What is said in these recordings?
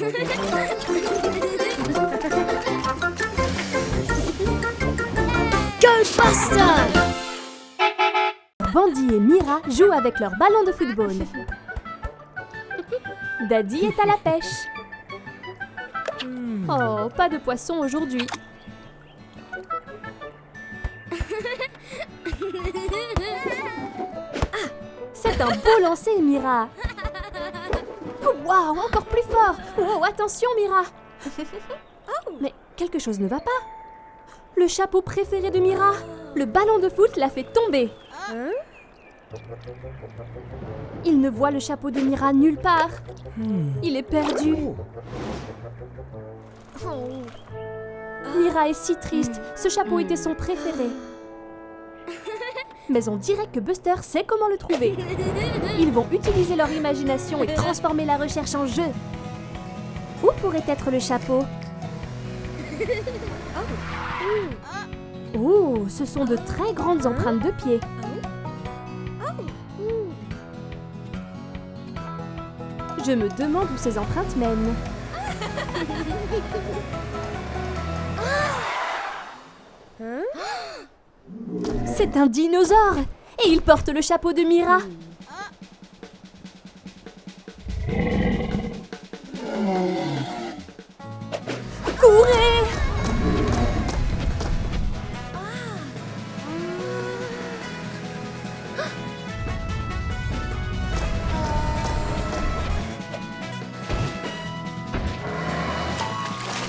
Go Buster! Bandy et Mira jouent avec leur ballon de football. Daddy est à la pêche. Oh, pas de poisson aujourd'hui. Ah, c'est un beau lancer, Mira. Waouh, encore plus fort. Oh, attention, Mira. Mais quelque chose ne va pas. Le chapeau préféré de Mira, le ballon de foot l'a fait tomber. Il ne voit le chapeau de Mira nulle part. Il est perdu. Mira est si triste. Ce chapeau était son préféré. Mais on dirait que Buster sait comment le trouver. Ils vont utiliser leur imagination et transformer la recherche en jeu. Où pourrait être le chapeau? Oh, ce sont de très grandes empreintes de pieds. Je me demande où ces empreintes mènent. C'est un dinosaure! Et il porte le chapeau de Mira. Courez!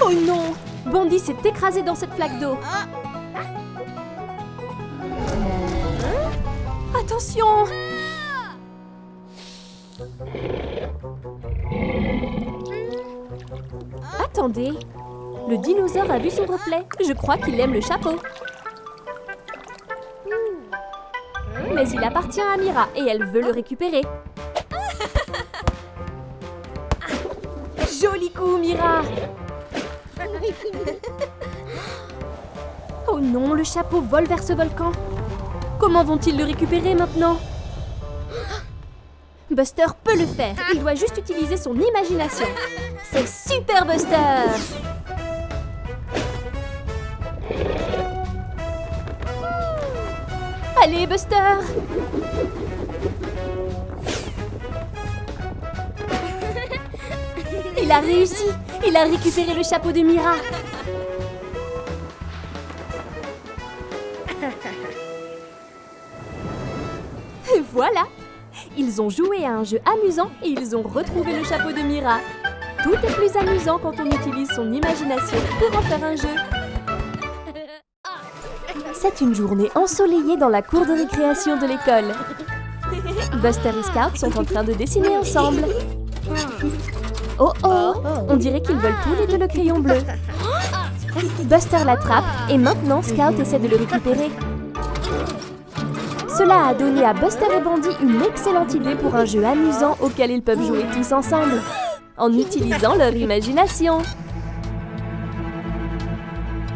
Oh non! Bandy s'est écrasé dans cette flaque d'eau. Attention! Attendez, le dinosaure a vu son reflet. Je crois qu'il aime le chapeau. Mais il appartient à Mira et elle veut le récupérer. Joli coup, Mira! Oh non, le chapeau vole vers ce volcan. Comment vont-ils le récupérer maintenant? Buster peut le faire. Il doit juste utiliser son imagination. C'est super, Buster! Allez, Buster! Il a réussi! Il a récupéré le chapeau de Mira. Et voilà! Ils ont joué à un jeu amusant et ils ont retrouvé le chapeau de Mira. Tout est plus amusant quand on utilise son imagination pour en faire un jeu. C'est une journée ensoleillée dans la cour de récréation de l'école. Buster et Scout sont en train de dessiner ensemble. Oh oh! On dirait qu'ils veulent tous les deux le crayon bleu. Buster l'attrape et maintenant Scout essaie de le récupérer. Cela a donné à Buster et Bandy une excellente idée pour un jeu amusant auquel ils peuvent jouer tous ensemble, en utilisant leur imagination.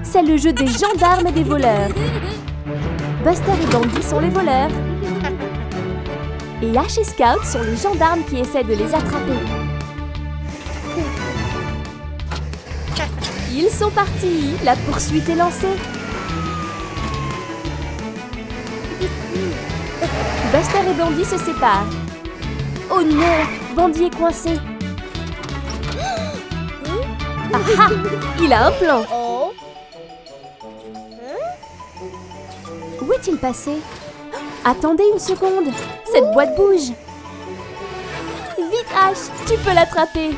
C'est le jeu des gendarmes et des voleurs. Buster et Bandy sont les voleurs. Et Ash et Scout sont les gendarmes qui essaient de les attraper. Ils sont partis, la poursuite est lancée. Buster et Bandy se séparent. Oh non, Bandy est coincé. Ah ah, il a un plan. Où est-il passé? Attendez une seconde, cette boîte bouge. Vite Ash, tu peux l'attraper.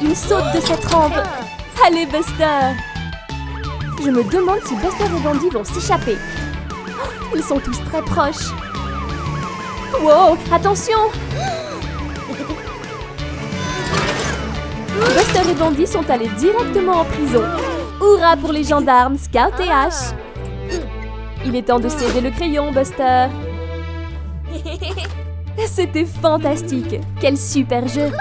Il saute de cette rampe. Allez Buster! Je me demande si Buster et Bandy vont s'échapper. Ils sont tous très proches. Wow, attention! Buster et Bandy sont allés directement en prison. Hurrah pour les gendarmes, Scout et Ash! Il est temps de céder le crayon, Buster. C'était fantastique! Quel super jeu!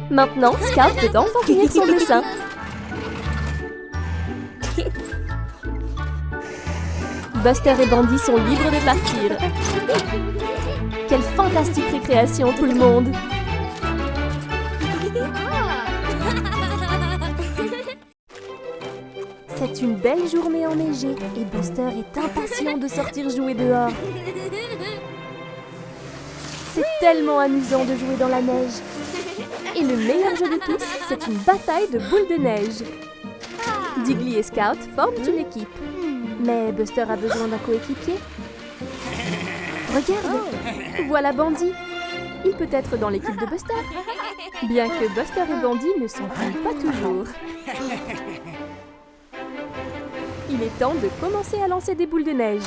Maintenant, Scout peut enfin finir son dessin. Buster et Bandy sont libres de partir. fantastique récréation, tout le monde! C'est une belle journée enneigée et Buster est impatient de sortir jouer dehors. C'est tellement amusant de jouer dans la neige. Et le meilleur jeu de tous, c'est une bataille de boules de neige. Diggly et Scout forment une équipe. Mais Buster a besoin d'un coéquipier. Regarde, voilà Bandy. Il peut être dans l'équipe de Buster. Bien que Buster et Bandy ne s'entendent pas toujours. Il est temps de commencer à lancer des boules de neige.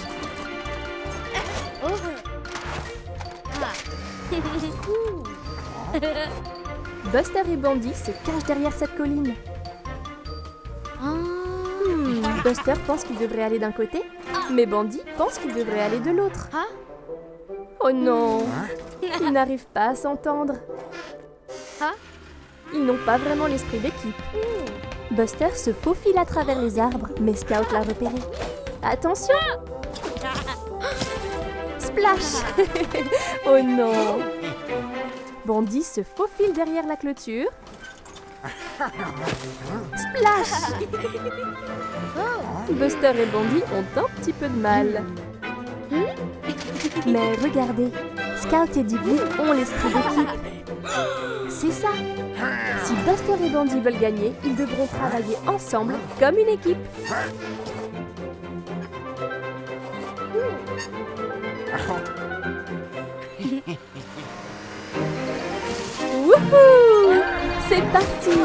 Buster et Bandy se cachent derrière cette colline. Buster pense qu'il devrait aller d'un côté, mais Bandy pense qu'il devrait aller de l'autre. Oh non, ils n'arrivent pas à s'entendre. Ils n'ont pas vraiment l'esprit d'équipe. Buster se faufile à travers les arbres, mais Scout l'a repéré. Attention! Splash! Oh non! Bandy se faufile derrière la clôture. Splash! Buster et Bandy ont un petit peu de mal. Mais regardez, Scout et Diggly ont l'esprit d'équipe. C'est ça! Si Buster et Bandy veulent gagner, ils devront travailler ensemble comme une équipe. Wouhou! C'est parti!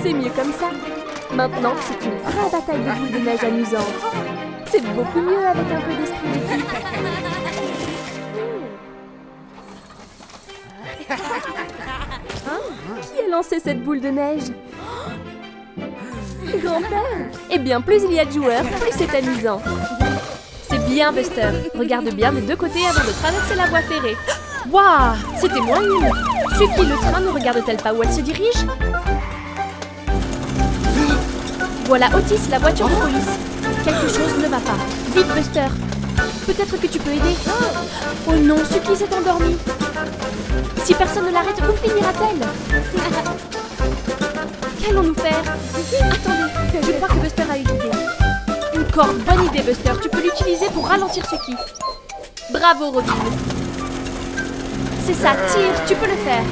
C'est mieux comme ça. Maintenant, c'est une vraie bataille de boules de neige amusante. C'est beaucoup mieux avec un peu d'esprit d'équipe. Qui a lancé cette boule de neige? Grand-père! Eh bien, plus il y a de joueurs, plus c'est amusant. C'est bien, Buster. Regarde bien des deux côtés avant de traverser la voie ferrée. Waouh! C'était moins nul. Suki, le train ne regarde-t-elle pas où elle se dirige? Voilà Otis, la voiture de police. Quelque chose ne va pas. Vite, Buster. Peut-être que tu peux aider. Oh non, Suki s'est endormie. Si personne ne l'arrête, où finira-t-elle? Qu'allons-nous faire? Attendez, je crois que Buster a une idée. Une corde, bonne idée Buster. Tu peux l'utiliser pour ralentir Suki. Bravo Robin. C'est ça, tire, tu peux le faire.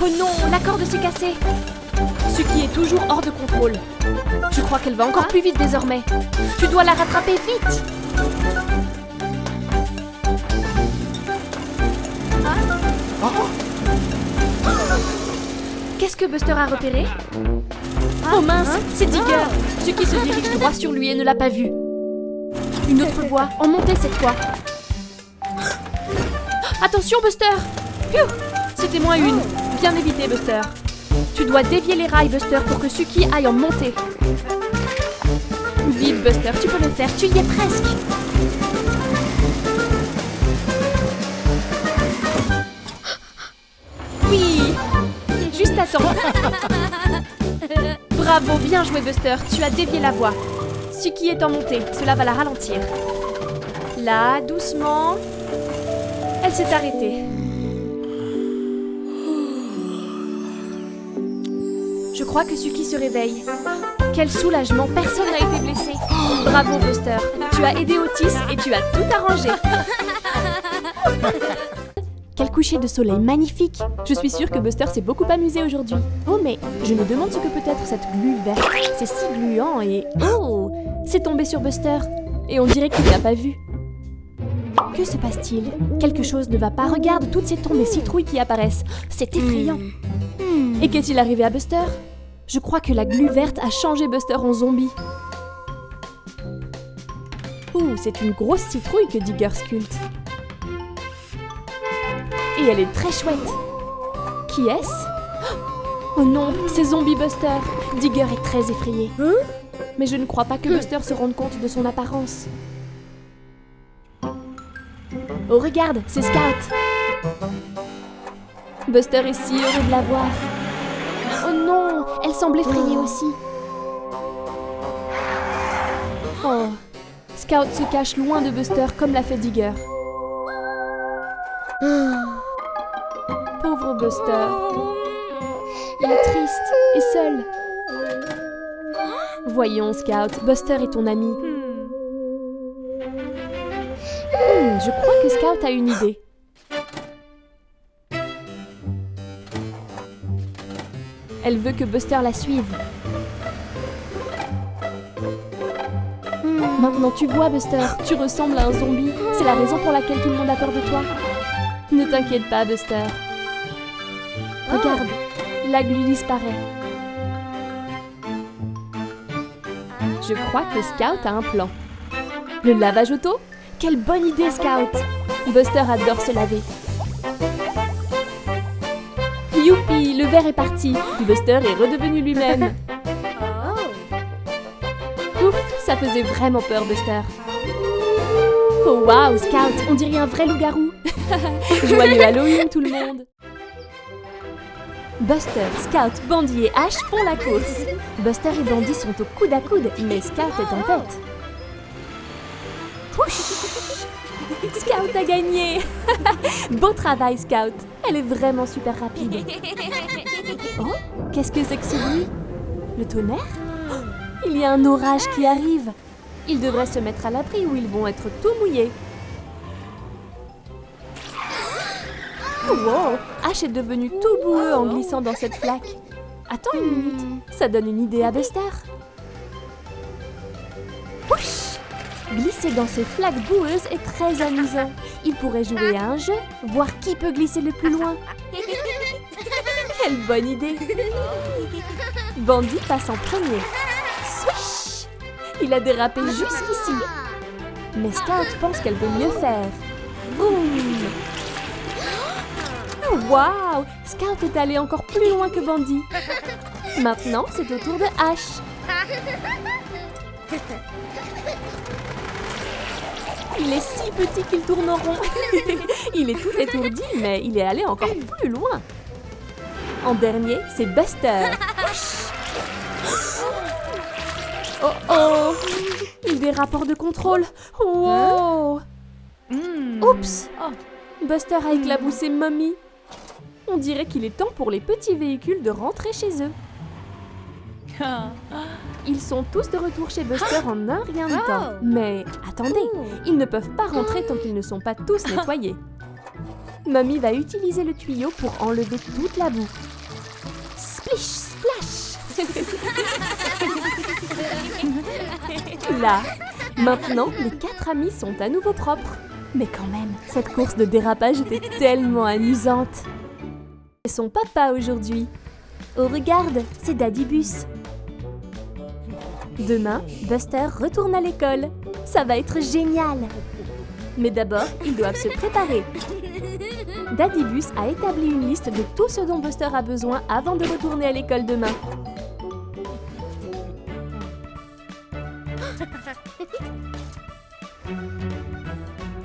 Oh non, la corde s'est cassée. Suki est toujours hors de contrôle. Je crois qu'elle va encore plus vite désormais. Tu dois la rattraper vite. Qu'est-ce que Buster a repéré? Oh mince, c'est Digger. Suki se dirige droit sur lui et ne l'a pas vu. Une autre voie, en montée cette fois. Attention Buster! C'était moins une. Bien évité Buster. Tu dois dévier les rails Buster pour que Suki aille en montée. Vite Buster, tu peux le faire, tu y es presque. Oui! Juste à temps. Bravo, bien joué Buster, tu as dévié la voie. Suki est en montée, cela va la ralentir. Là, doucement. Elle s'est arrêtée. Je crois que Suki se réveille. Quel soulagement, personne n'a été blessé. Bravo Buster, tu as aidé Otis et tu as tout arrangé. Quel coucher de soleil magnifique! Je suis sûre que Buster s'est beaucoup amusé aujourd'hui. Oh mais, je me demande ce que peut être cette glu verte. C'est si gluant et... Oh! C'est tombé sur Buster. Et on dirait qu'il n'a pas vu. Que se passe-t-il? Quelque chose ne va pas. Regarde toutes ces tombes et citrouilles qui apparaissent. C'est effrayant. Et qu'est-il arrivé à Buster? Je crois que la glu verte a changé Buster en zombie. Ouh, c'est une grosse citrouille que Digger sculpte. Et elle est très chouette. Qui est-ce? Oh non, c'est Zombie Buster. Digger est très effrayé. Mais je ne crois pas que Buster se rende compte de son apparence. Oh regarde, c'est Scout. Buster est si heureux de la voir. Oh non, elle semble effrayée aussi. Oh, Scout se cache loin de Buster comme l'a fait Digger. Pauvre Buster. Il est triste et seul. Voyons, Scout, Buster est ton ami. Je crois que Scout a une idée. Elle veut que Buster la suive. Maintenant tu vois, Buster, tu ressembles à un zombie. C'est la raison pour laquelle tout le monde a peur de toi. Ne t'inquiète pas, Buster. Regarde, la glu disparaît. Je crois que Scout a un plan. Le lavage auto? Quelle bonne idée, Scout! Buster adore se laver. Youpi, le verre est parti. Buster est redevenu lui-même. Ouf, ça faisait vraiment peur, Buster. Oh waouh, Scout, on dirait un vrai loup-garou. Joyeux Halloween, tout le monde. Buster, Scout, Bandy et Ash font la course. Buster et Bandy sont au coude à coude, mais Scout est en tête. Scout a gagné. Beau travail, Scout. Elle est vraiment super rapide. Oh, qu'est-ce que c'est que ce bruit? Le tonnerre? Il y a un orage qui arrive. Ils devraient se mettre à l'abri ou ils vont être tout mouillés. Wow, Ash est devenu tout boueux en glissant dans cette flaque. Attends une minute, ça donne une idée à Buster. Ouch! Glisser dans ces flaques boueuses est très amusant. Il pourrait jouer à un jeu, voir qui peut glisser le plus loin. Quelle bonne idée! Bandy passe en premier. Swish! Il a dérapé jusqu'ici. Mais Scout pense qu'elle peut mieux faire. Boum! Waouh! Scout est allé encore plus loin que Bandy. Maintenant, c'est au tour de Ash. Il est si petit qu'il tourne en rond. Il est tout étourdi, mais il est allé encore plus loin. En dernier, c'est Buster. Oh oh! Il dérape hors de contrôle. Wow! Oups! Buster a éclaboussé Mommy. On dirait qu'il est temps pour les petits véhicules de rentrer chez eux. Ils sont tous de retour chez Buster en un rien de temps. Mais attendez, ils ne peuvent pas rentrer tant qu'ils ne sont pas tous nettoyés. Mommy va utiliser le tuyau pour enlever toute la boue. Splish, splash! Là, maintenant, les 4 amis sont à nouveau propres. Mais quand même, cette course de dérapage était tellement amusante. Et son papa aujourd'hui. Oh regarde, c'est Daddy Bus. Demain, Buster retourne à l'école. Ça va être génial. Mais d'abord, ils doivent se préparer. Daddy Bus a établi une liste de tout ce dont Buster a besoin avant de retourner à l'école demain.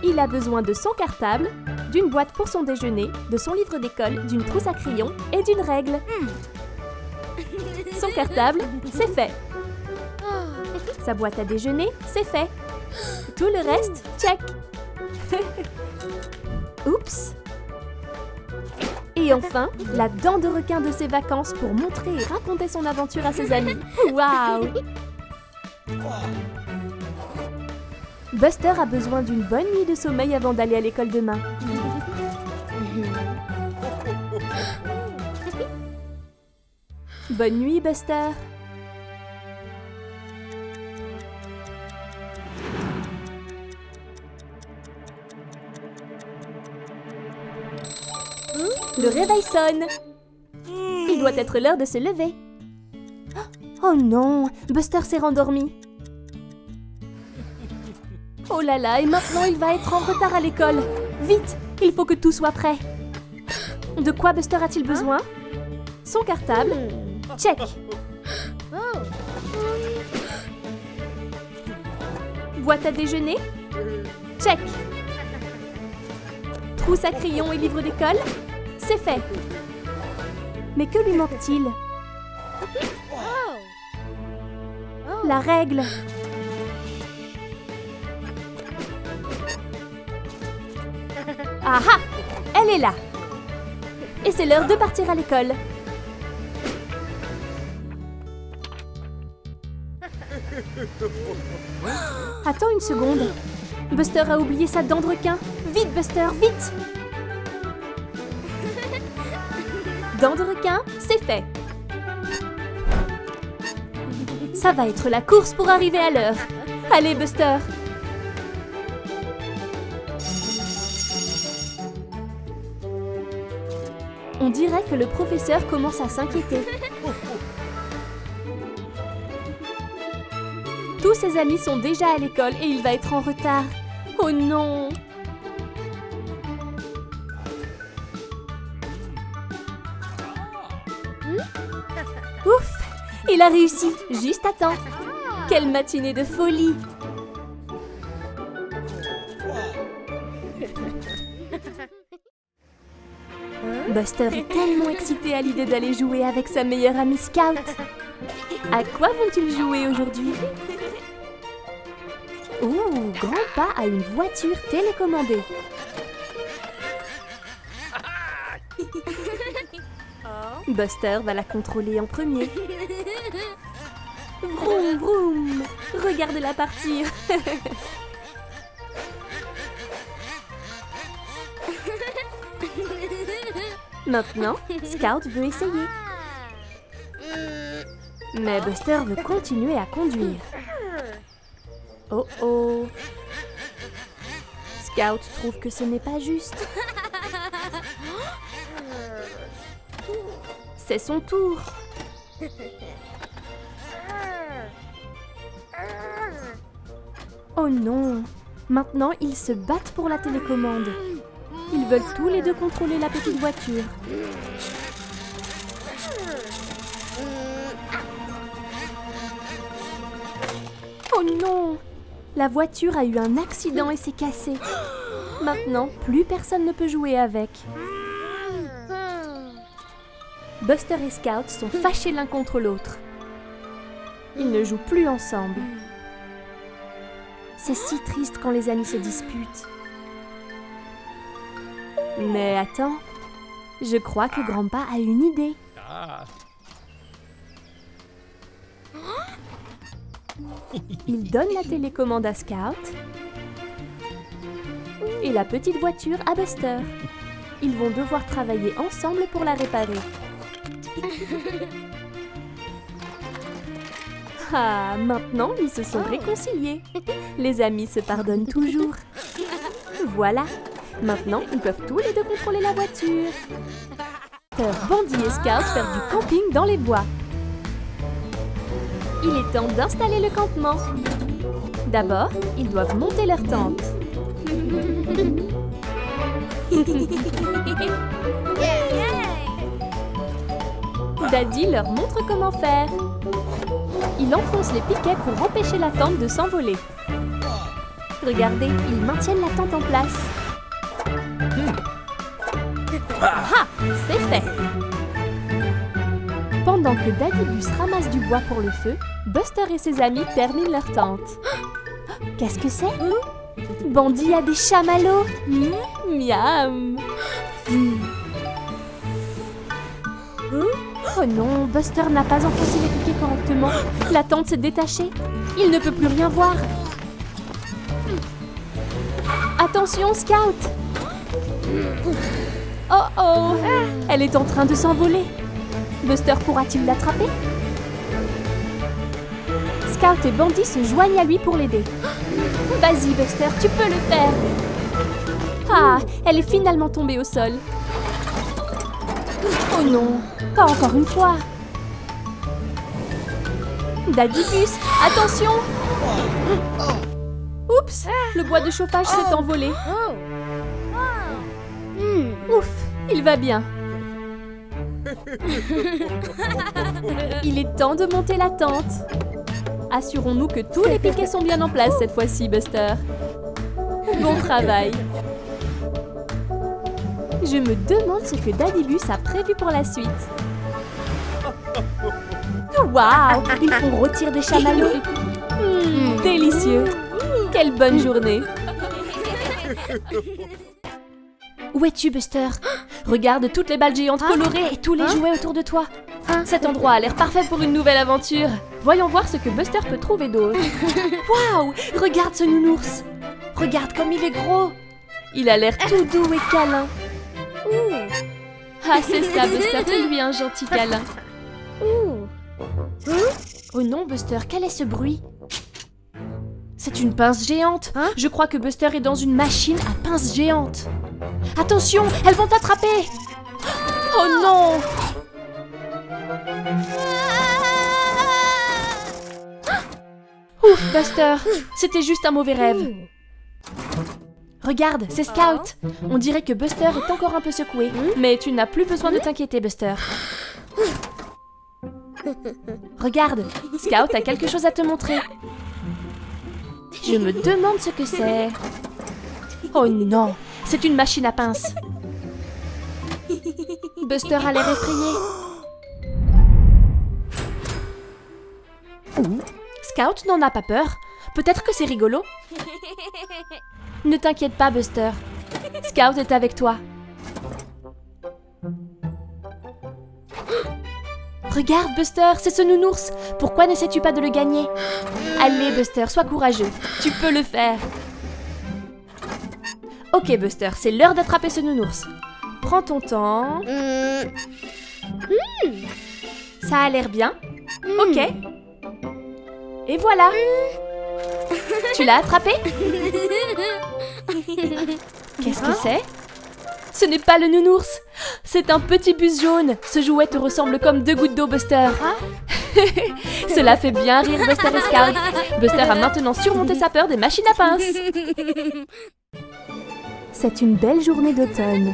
Il a besoin de son cartable, d'une boîte pour son déjeuner, de son livre d'école, d'une trousse à crayons et d'une règle. Son cartable, c'est fait. Sa boîte à déjeuner, c'est fait. Tout le reste, check. Oups. Et enfin, la dent de requin de ses vacances pour montrer et raconter son aventure à ses amis. Waouh! Buster a besoin d'une bonne nuit de sommeil avant d'aller à l'école demain. Bonne nuit, Buster. Le réveil sonne. Il doit être l'heure de se lever. Oh non, Buster s'est rendormi. Oh là là, et maintenant il va être en retard à l'école. Vite, il faut que tout soit prêt. De quoi Buster a-t-il besoin? Son cartable. Check. Boîte à déjeuner. Check. Trousse à crayons et livre d'école. C'est fait. Mais que lui manque-t-il? La règle. Ah ah! Elle est là! Et c'est l'heure de partir à l'école. Attends une seconde. Buster a oublié sa dent de requin. Vite, Buster, vite! Dent de requin, c'est fait. Ça va être la course pour arriver à l'heure. Allez, Buster! On dirait que le professeur commence à s'inquiéter. Tous ses amis sont déjà à l'école et il va être en retard. Oh non! Ouf! Il a réussi, juste à temps. Quelle matinée de folie! Buster est tellement excité à l'idée d'aller jouer avec sa meilleure amie Scout. À quoi vont-ils jouer aujourd'hui? Ouh, Grandpa a une voiture télécommandée. Buster va la contrôler en premier. Vroom, vroom! Regardez-la partir! Maintenant, Scout veut essayer. Mais Buster veut continuer à conduire. Oh oh! Scout trouve que ce n'est pas juste. C'est son tour. Oh non! Maintenant, ils se battent pour la télécommande. Ils veulent tous les deux contrôler la petite voiture. Oh non! La voiture a eu un accident et s'est cassée. Maintenant, plus personne ne peut jouer avec. Buster et Scout sont fâchés l'un contre l'autre. Ils ne jouent plus ensemble. C'est si triste quand les amis se disputent. Mais attends, je crois que Grandpa a une idée. Il donne la télécommande à Scout et la petite voiture à Buster. Ils vont devoir travailler ensemble pour la réparer. Ah, maintenant ils se sont réconciliés. Les amis se pardonnent toujours. Voilà, maintenant ils peuvent tous les deux contrôler la voiture. Bandit et Scout faire du camping dans les bois. Il est temps d'installer le campement. D'abord, ils doivent monter leur tente. Daddy leur montre comment faire. Il enfonce les piquets pour empêcher la tente de s'envoler. Regardez, ils maintiennent la tente en place. Ah, c'est fait. Pendant que Daddy Bus ramasse du bois pour le feu, Buster et ses amis terminent leur tente. Qu'est-ce que c'est? Bandit a des chamallows. Miam. Oh non, Buster n'a pas enfoncé les piquets correctement. La tente s'est détachée. Il ne peut plus rien voir. Attention, Scout! Oh oh! Elle est en train de s'envoler. Buster pourra-t-il l'attraper? Scout et Bandit se joignent à lui pour l'aider. Vas-y, Buster, tu peux le faire! Ah, elle est finalement tombée au sol. Oh non, pas encore une fois! Daddy Bus, attention! Oups, le bois de chauffage s'est envolé. Ouf, il va bien. Il est temps de monter la tente. Assurons-nous que tous les piquets sont bien en place cette fois-ci, Buster. Bon travail. Je me demande ce que Daddy Bus a prévu pour la suite. Waouh, ils font rôtir des chamallows. Délicieux. Quelle bonne journée. Où es-tu, Buster? Regarde toutes les balles géantes colorées et tous les jouets autour de toi. Cet endroit a l'air parfait pour une nouvelle aventure. Voyons voir ce que Buster peut trouver d'autre. Waouh! Regarde ce nounours. Regarde comme il est gros. Il a l'air tout doux et câlin. Ah, c'est ça, Buster, fais-lui un gentil câlin. Oh non, Buster, quel est ce bruit? C'est une pince géante. Je crois que Buster est dans une machine à pince géante. Attention, elles vont t'attraper. Oh non! Ouf, Buster, c'était juste un mauvais rêve. Regarde, c'est Scout. On dirait que Buster est encore un peu secoué. Mais tu n'as plus besoin de t'inquiéter, Buster. Regarde, Scout a quelque chose à te montrer. Je me demande ce que c'est. Oh non, c'est une machine à pince. Buster a l'air effrayé. Scout n'en a pas peur. Peut-être que c'est rigolo. Ne t'inquiète pas, Buster. Scout est avec toi. Regarde, Buster, c'est ce nounours. Pourquoi n'essaies-tu pas de le gagner? Allez, Buster, sois courageux. Tu peux le faire. Ok, Buster, c'est l'heure d'attraper ce nounours. Prends ton temps. Ça a l'air bien. Ok. Et voilà. Tu l'as attrapé? Qu'est-ce que c'est? Ce n'est pas le nounours. C'est un petit bus jaune. Ce jouet te ressemble comme 2 gouttes d'eau, Buster. Cela fait bien rire Buster et Scout. Buster a maintenant surmonté sa peur des machines à pince. C'est une belle journée d'automne.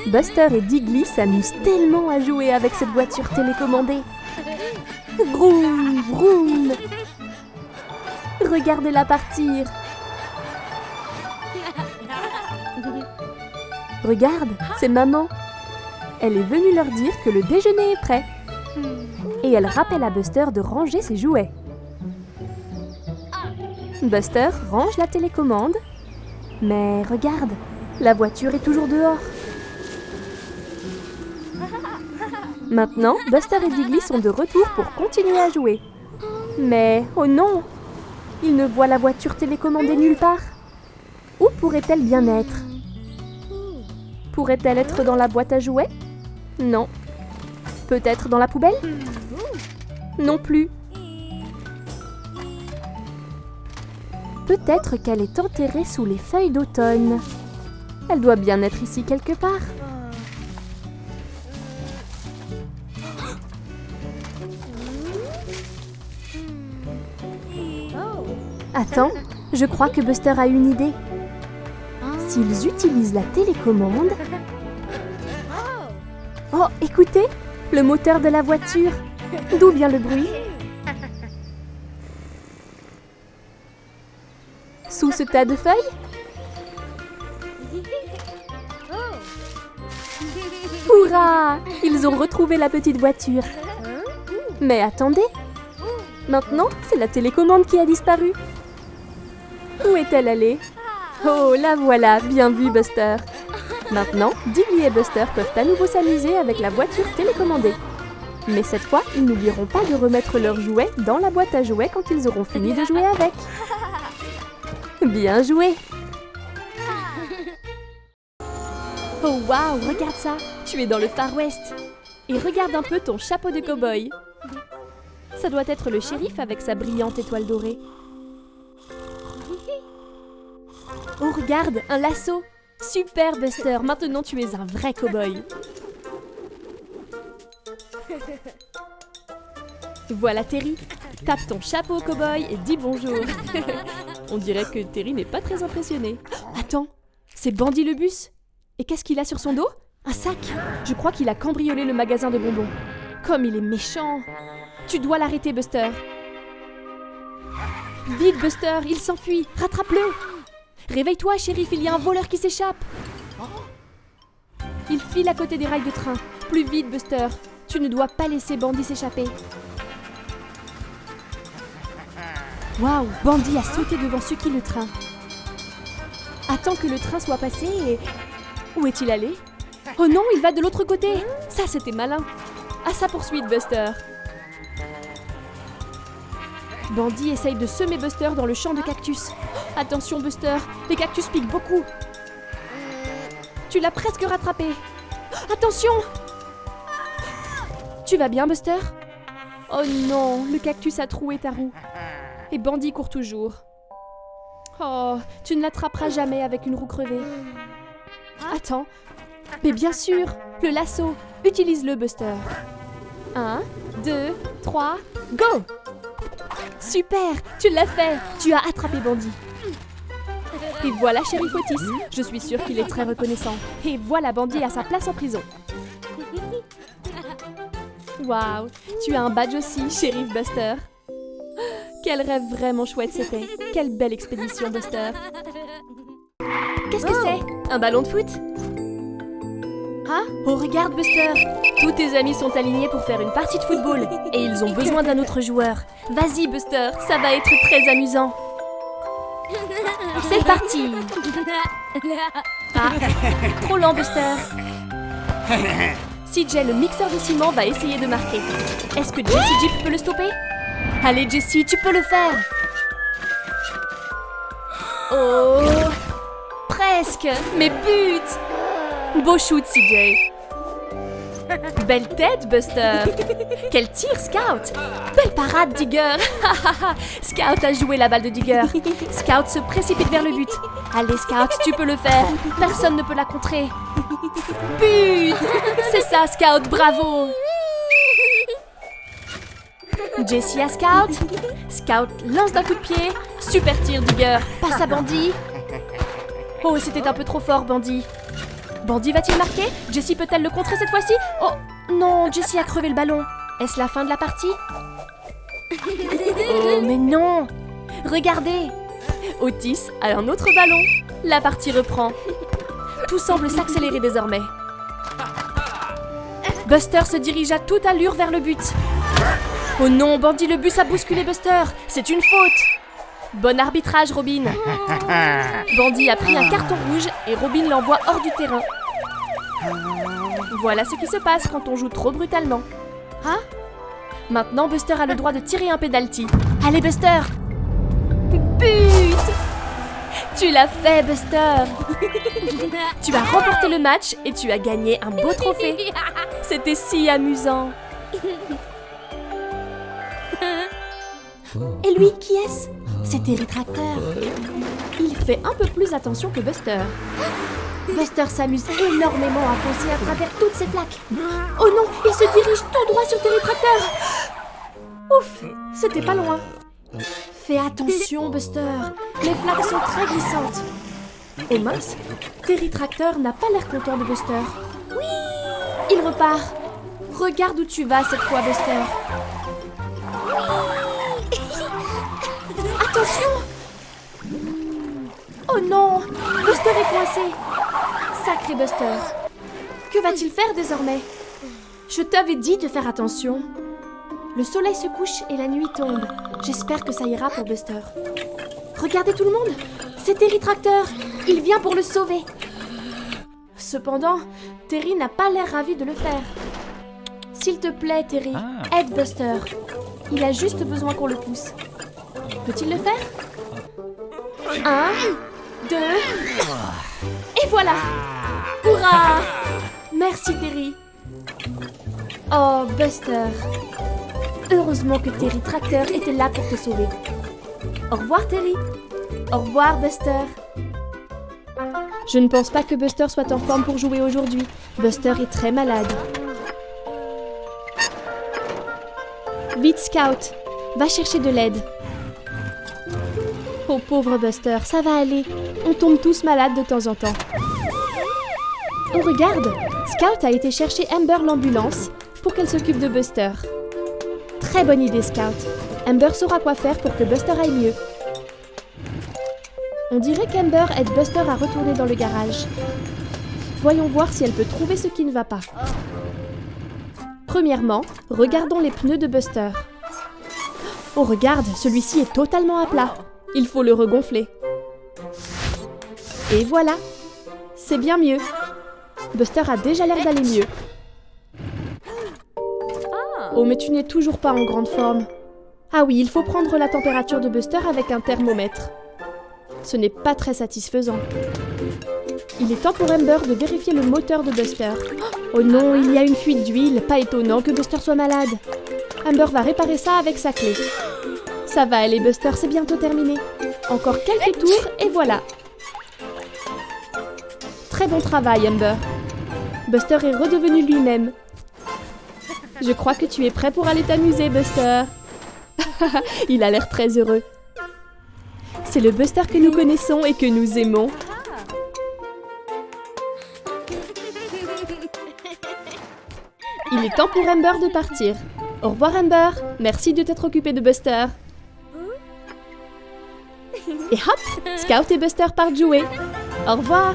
Buster et Diggly s'amusent tellement à jouer avec cette voiture télécommandée. Vroom, vroom. Regardez-la partir. Regarde, c'est maman. Elle est venue leur dire que le déjeuner est prêt. Et elle rappelle à Buster de ranger ses jouets. Buster range la télécommande. Mais regarde, la voiture est toujours dehors. Maintenant, Buster et Diggly sont de retour pour continuer à jouer. Mais, oh non! Ils ne voient la voiture télécommandée nulle part. Où pourrait-elle bien être? Pourrait-elle être dans la boîte à jouets? Non. Peut-être dans la poubelle? Non plus. Peut-être qu'elle est enterrée sous les feuilles d'automne. Elle doit bien être ici quelque part. Attends, je crois que Buster a une idée. S'ils utilisent la télécommande... Oh, écoutez, le moteur de la voiture. D'où vient le bruit? Sous ce tas de feuilles? Hurrah! Ils ont retrouvé la petite voiture. Mais attendez. Maintenant, c'est la télécommande qui a disparu. Où est-elle allée? Oh, la voilà, bien vu, Buster. Maintenant, Diggly et Buster peuvent à nouveau s'amuser avec la voiture télécommandée. Mais cette fois, ils n'oublieront pas de remettre leurs jouets dans la boîte à jouets quand ils auront fini de jouer avec. Bien joué! Oh waouh, regarde ça! Tu es dans le Far West. Et regarde un peu ton chapeau de cow-boy. Ça doit être le shérif avec sa brillante étoile dorée. Oh, regarde, un lasso! Super, Buster! Maintenant, tu es un vrai cow-boy. Voilà, Terry. Tape ton chapeau au cow-boy et dis bonjour. On dirait que Terry n'est pas très impressionné. Attends, c'est Bandy le bus? Et qu'est-ce qu'il a sur son dos? Un sac! Je crois qu'il a cambriolé le magasin de bonbons. Comme il est méchant! Tu dois l'arrêter, Buster. Vite, Buster, il s'enfuit. Rattrape-le. Réveille-toi, shérif, il y a un voleur qui s'échappe. Il file à côté des rails de train. Plus vite, Buster. Tu ne dois pas laisser Bandy s'échapper. Waouh, Bandy a sauté devant ce qui est le train. Attends que le train soit passé et... Où est-il allé? Oh non, il va de l'autre côté. Ça, c'était malin. À sa poursuite, Buster. Bandy essaye de semer Buster dans le champ de cactus. Attention, Buster, les cactus piquent beaucoup. Tu l'as presque rattrapé. Attention! Tu vas bien, Buster? Oh non, le cactus a troué ta roue. Et Bandy court toujours. Oh, tu ne l'attraperas jamais avec une roue crevée. Attends. Mais bien sûr, le lasso. Utilise-le, Buster. 1, 2, 3, go! Super, tu l'as fait. Tu as attrapé Bandy. Et voilà Shérif Otis. Je suis sûre qu'il est très reconnaissant. Et voilà Bandy à sa place en prison. Waouh, tu as un badge aussi, Shérif Buster. Quel rêve vraiment chouette c'était. Quelle belle expédition, Buster. Qu'est-ce que c'est? Un ballon de foot? Ah, oh regarde Buster. Tous tes amis sont alignés pour faire une partie de football. Et ils ont besoin d'un autre joueur. Vas-y Buster, ça va être très amusant. C'est parti. Ah, trop lent Buster. CJ, le mixeur de ciment, va essayer de marquer. Est-ce que Jessie Jeep peut le stopper? Allez Jessie, tu peux le faire. Oh, presque, mais but. Beau shoot CJ. Belle tête Buster. Quel tir Scout. Belle parade Digger. Scout a joué la balle de Digger. Scout se précipite vers le but. Allez Scout, tu peux le faire. Personne ne peut la contrer. But. C'est ça Scout, bravo. Jessie à Scout. Scout lance d'un coup de pied. Super tir Digger. Passe à Bandy. Oh, c'était un peu trop fort Bandy. Bandy va-t-il marquer? Jessie peut-elle le contrer cette fois-ci? Oh non, Jessie a crevé le ballon. Est-ce la fin de la partie? Oh mais non! Regardez! Otis a un autre ballon. La partie reprend. Tout semble s'accélérer désormais. Buster se dirige à toute allure vers le but. Oh non, Bandy, le bus a bousculé Buster. C'est une faute. Bon arbitrage, Robin. Bandy a pris un carton rouge et Robin l'envoie hors du terrain. Voilà ce qui se passe quand on joue trop brutalement. Ah? Maintenant, Buster a le droit de tirer un penalty. Allez, Buster! But! Tu l'as fait, Buster! Tu as remporté le match et tu as gagné un beau trophée. C'était si amusant. Et lui, qui est-ce? C'est Terry Tracteur. Il fait un peu plus attention que Buster. Buster s'amuse énormément à foncer à travers toutes ces plaques. Oh non, il se dirige tout droit sur Terry Tracteur. Ouf, c'était pas loin. Fais attention, Buster. Les plaques sont très glissantes. Oh mince, Terry Tracteur n'a pas l'air content de Buster. Oui. Il repart. Regarde où tu vas cette fois, Buster. Attention! Oh non! Buster est coincé! Sacré Buster! Que va-t-il faire désormais? Je t'avais dit de faire attention. Le soleil se couche et la nuit tombe. J'espère que ça ira pour Buster. Regardez tout le monde! C'est Terry Tracteur! Il vient pour le sauver! Cependant, Terry n'a pas l'air ravi de le faire. S'il te plaît, Terry, aide Buster. Il a juste besoin qu'on le pousse. Peut-il le faire? 1, 2... Et voilà! Hurrah! Merci, Terry. Oh, Buster. Heureusement que Terry Tracteur était là pour te sauver. Au revoir, Terry. Au revoir, Buster. Je ne pense pas que Buster soit en forme pour jouer aujourd'hui. Buster est très malade. Vite, Scout. Va chercher de l'aide. Oh pauvre Buster, ça va aller. On tombe tous malades de temps en temps. Oh regarde, Scout a été chercher Amber l'ambulance pour qu'elle s'occupe de Buster. Très bonne idée, Scout. Amber saura quoi faire pour que Buster aille mieux. On dirait qu'Amber aide Buster à retourner dans le garage. Voyons voir si elle peut trouver ce qui ne va pas. Premièrement, regardons les pneus de Buster. Oh regarde, celui-ci est totalement à plat. Il faut le regonfler. Et voilà, c'est bien mieux. Buster a déjà l'air d'aller mieux. Oh, mais tu n'es toujours pas en grande forme. Ah oui, il faut prendre la température de Buster avec un thermomètre. Ce n'est pas très satisfaisant. Il est temps pour Amber de vérifier le moteur de Buster. Oh non, il y a une fuite d'huile. Pas étonnant que Buster soit malade. Amber va réparer ça avec sa clé. Ça va aller, Buster, c'est bientôt terminé. Encore quelques tours et voilà. Très bon travail, Amber. Buster est redevenu lui-même. Je crois que tu es prêt pour aller t'amuser, Buster. Il a l'air très heureux. C'est le Buster que nous connaissons et que nous aimons. Il est temps pour Amber de partir. Au revoir, Amber. Merci de t'être occupée de Buster. Et hop, Scout et Buster partent jouer. Au revoir.